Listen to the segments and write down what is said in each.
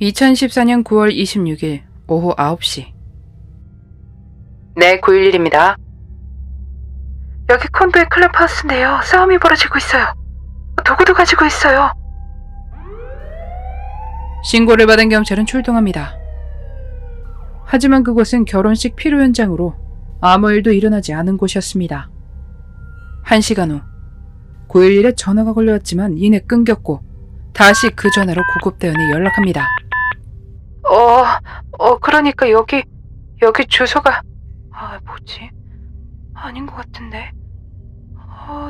2014년 9월 26일 오후 9시. 네, 911입니다. 여기 콘도의 클럽하우스인데요. 싸움이 벌어지고 있어요. 도구도 가지고 있어요. 신고를 받은 경찰은 출동합니다. 하지만 그곳은 결혼식 피로 현장으로 아무 일도 일어나지 않은 곳이었습니다. 1시간 후 911에 전화가 걸려왔지만 이내 끊겼고 다시 그 전화로 구급대원이 연락합니다. 그러니까 여기 주소가 뭐지? 아닌 것 같은데.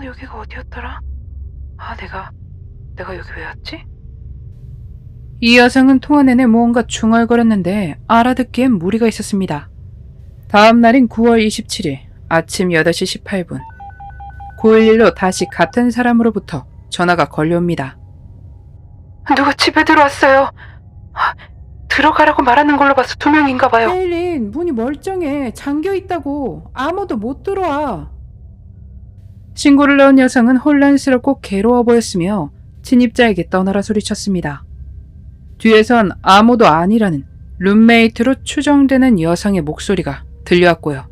여기가 어디였더라? 내가 여기 왜 왔지? 이 여성은 통화 내내 무언가 중얼거렸는데 알아듣기엔 무리가 있었습니다. 다음 날인 9월 27일 아침 8시 18분 911로 다시 같은 사람으로부터 전화가 걸려옵니다. 누가 집에 들어왔어요. 들어가라고 말하는 걸로 봐서 2명인가 봐요. 케일린, 문이 멀쩡해. 잠겨있다고. 아무도 못 들어와. 신고를 넣은 여성은 혼란스럽고 괴로워 보였으며 침입자에게 떠나라 소리쳤습니다. 뒤에선 아무도 아니라는 룸메이트로 추정되는 여성의 목소리가 들려왔고요.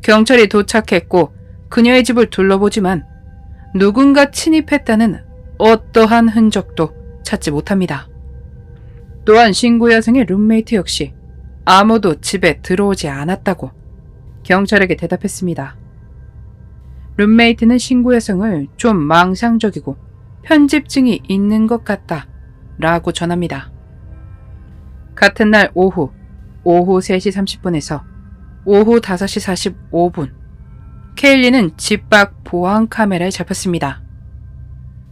경찰이 도착했고 그녀의 집을 둘러보지만 누군가 침입했다는 어떠한 흔적도 찾지 못합니다. 또한 신고 여성의 룸메이트 역시 아무도 집에 들어오지 않았다고 경찰에게 대답했습니다. 룸메이트는 신고 여성을 좀 망상적이고 편집증이 있는 것 같다 라고 전합니다. 같은 날 오후 3시 30분에서 오후 5시 45분 케일리는 집 밖 보안 카메라에 잡혔습니다.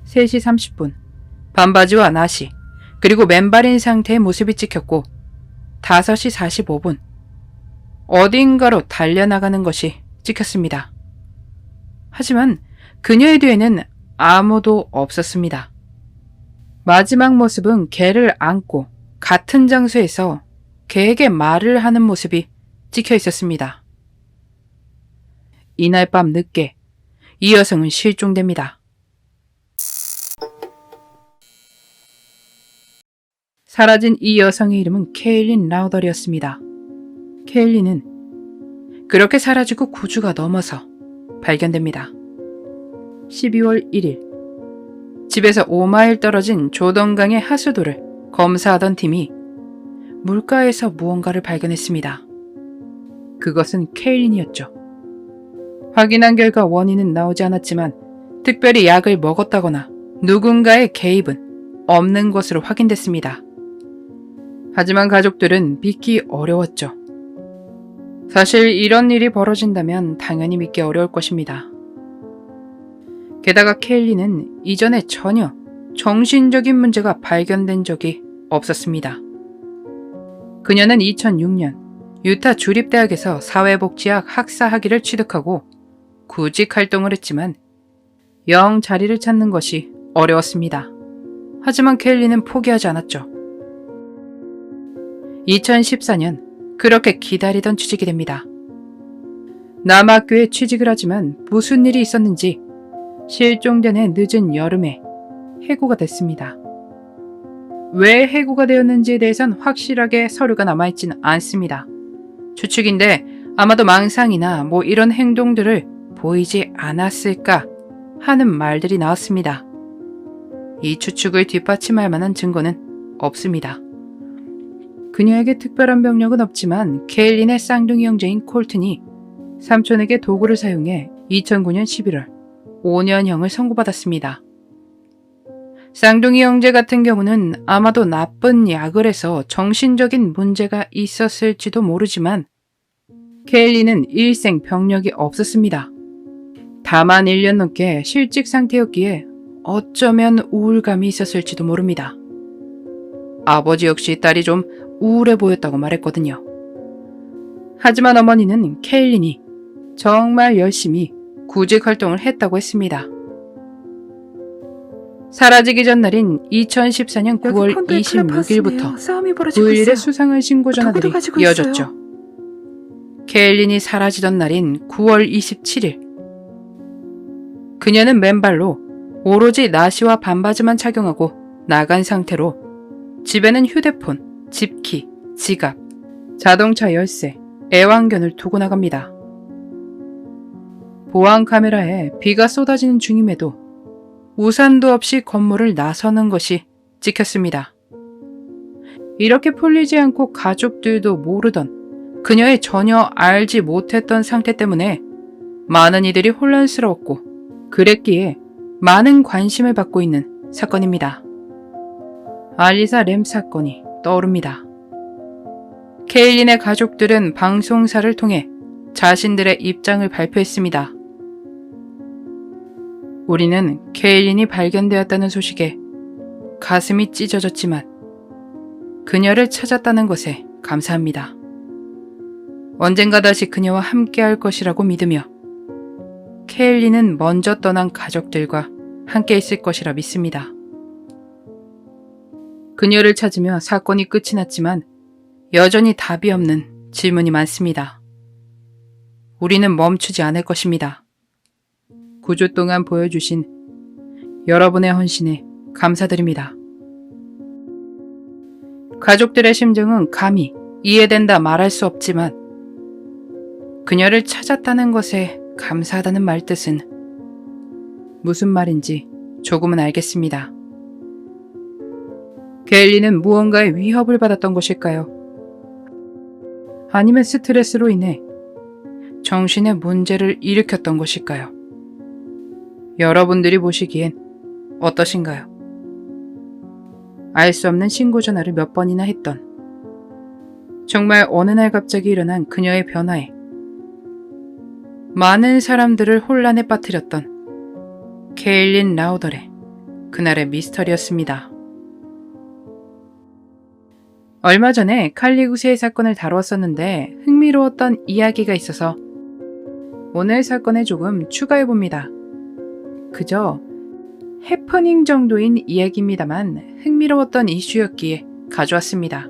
3시 30분 반바지와 나시 그리고 맨발인 상태의 모습이 찍혔고 5시 45분 어딘가로 달려나가는 것이 찍혔습니다. 하지만 그녀의 뒤에는 아무도 없었습니다. 마지막 모습은 개를 안고 같은 장소에서 개에게 말을 하는 모습이 찍혀 있었습니다. 이날 밤 늦게 이 여성은 실종됩니다. 사라진 이 여성의 이름은 케일린 라우덜이었습니다. 케일린은 그렇게 사라지고 9주가 넘어서 발견됩니다. 12월 1일 집에서 5마일 떨어진 조던강의 하수도를 검사하던 팀이 물가에서 무언가를 발견했습니다. 그것은 케일린이었죠. 확인한 결과 원인은 나오지 않았지만 특별히 약을 먹었다거나 누군가의 개입은 없는 것으로 확인됐습니다. 하지만 가족들은 믿기 어려웠죠. 사실 이런 일이 벌어진다면 당연히 믿기 어려울 것입니다. 게다가 케일리는 이전에 전혀 정신적인 문제가 발견된 적이 없었습니다. 그녀는 2006년 유타 주립대학에서 사회복지학 학사 학위를 취득하고 구직 활동을 했지만 영 자리를 찾는 것이 어려웠습니다. 하지만 케일리는 포기하지 않았죠. 2014년 그렇게 기다리던 취직이 됩니다. 남학교에 취직을 하지만 무슨 일이 있었는지 실종된 해 늦은 여름에 해고가 됐습니다. 왜 해고가 되었는지에 대해선 확실하게 서류가 남아있지는 않습니다. 추측인데 아마도 망상이나 이런 행동들을 보이지 않았을까 하는 말들이 나왔습니다. 이 추측을 뒷받침할 만한 증거는 없습니다. 그녀에게 특별한 병력은 없지만 케일린의 쌍둥이 형제인 콜튼이 삼촌에게 도구를 사용해 2009년 11월 5년형을 선고받았습니다. 쌍둥이 형제 같은 경우는 아마도 나쁜 약을 해서 정신적인 문제가 있었을지도 모르지만 케일린은 일생 병력이 없었습니다. 다만 1년 넘게 실직 상태였기에 어쩌면 우울감이 있었을지도 모릅니다. 아버지 역시 딸이 좀 우울해 보였다고 말했거든요. 하지만 어머니는 케일린이 정말 열심히 구직 활동을 했다고 했습니다. 사라지기 전날인 2014년 9월 26일부터 9일의 수상한 신고 전화들이 이어졌죠. 케일린이 사라지던 날인 9월 27일 그녀는 맨발로 오로지 나시와 반바지만 착용하고 나간 상태로 집에는 휴대폰, 집키, 지갑, 자동차 열쇠, 애완견을 두고 나갑니다. 보안 카메라에 비가 쏟아지는 중임에도 우산도 없이 건물을 나서는 것이 찍혔습니다. 이렇게 풀리지 않고 가족들도 모르던, 그녀의 전혀 알지 못했던 상태 때문에 많은 이들이 혼란스러웠고 그랬기에 많은 관심을 받고 있는 사건입니다. 알리사 램 사건이 떠오릅니다. 케일린의 가족들은 방송사를 통해 자신들의 입장을 발표했습니다. 우리는 케일린이 발견되었다는 소식에 가슴이 찢어졌지만 그녀를 찾았다는 것에 감사합니다. 언젠가 다시 그녀와 함께할 것이라고 믿으며 케일린은 먼저 떠난 가족들과 함께 있을 것이라 믿습니다. 그녀를 찾으며 사건이 끝이 났지만 여전히 답이 없는 질문이 많습니다. 우리는 멈추지 않을 것입니다. 구조 동안 보여주신 여러분의 헌신에 감사드립니다. 가족들의 심정은 감히 이해된다 말할 수 없지만 그녀를 찾았다는 것에 감사하다는 말뜻은 무슨 말인지 조금은 알겠습니다. 게일리는 무언가의 위협을 받았던 것일까요? 아니면 스트레스로 인해 정신의 문제를 일으켰던 것일까요? 여러분들이 보시기엔 어떠신가요? 알 수 없는 신고 전화를 몇 번이나 했던, 정말 어느 날 갑자기 일어난 그녀의 변화에 많은 사람들을 혼란에 빠뜨렸던 케일린 라우덜의 그날의 미스터리였습니다. 얼마 전에 칼리구스의 사건을 다루었었는데 흥미로웠던 이야기가 있어서 오늘 사건에 조금 추가해봅니다. 그저 해프닝 정도인 이야기입니다만 흥미로웠던 이슈였기에 가져왔습니다.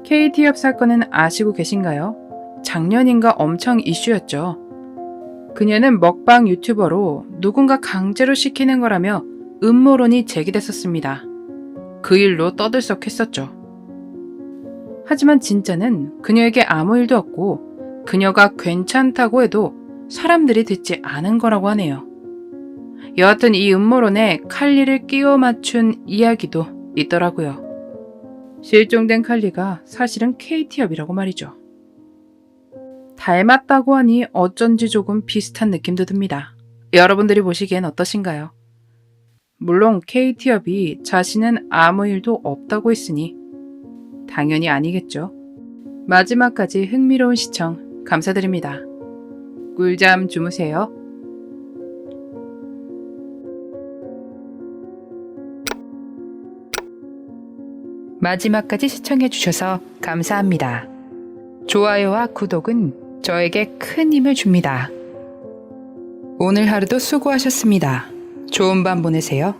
KT업 사건은 아시고 계신가요? 작년인가 엄청 이슈였죠. 그녀는 먹방 유튜버로 누군가 강제로 시키는 거라며 음모론이 제기됐었습니다. 그 일로 떠들썩했었죠. 하지만 진짜는 그녀에게 아무 일도 없고 그녀가 괜찮다고 해도 사람들이 듣지 않은 거라고 하네요. 여하튼 이 음모론에 칼리를 끼워 맞춘 이야기도 있더라고요. 실종된 칼리가 사실은 KT업이라고 말이죠. 닮았다고 하니 어쩐지 조금 비슷한 느낌도 듭니다. 여러분들이 보시기엔 어떠신가요? 물론 KT업이 자신은 아무 일도 없다고 했으니 당연히 아니겠죠. 마지막까지 흥미로운 시청 감사드립니다. 꿀잠 주무세요. 마지막까지 시청해주셔서 감사합니다. 좋아요와 구독은 저에게 큰 힘을 줍니다. 오늘 하루도 수고하셨습니다. 좋은 밤 보내세요.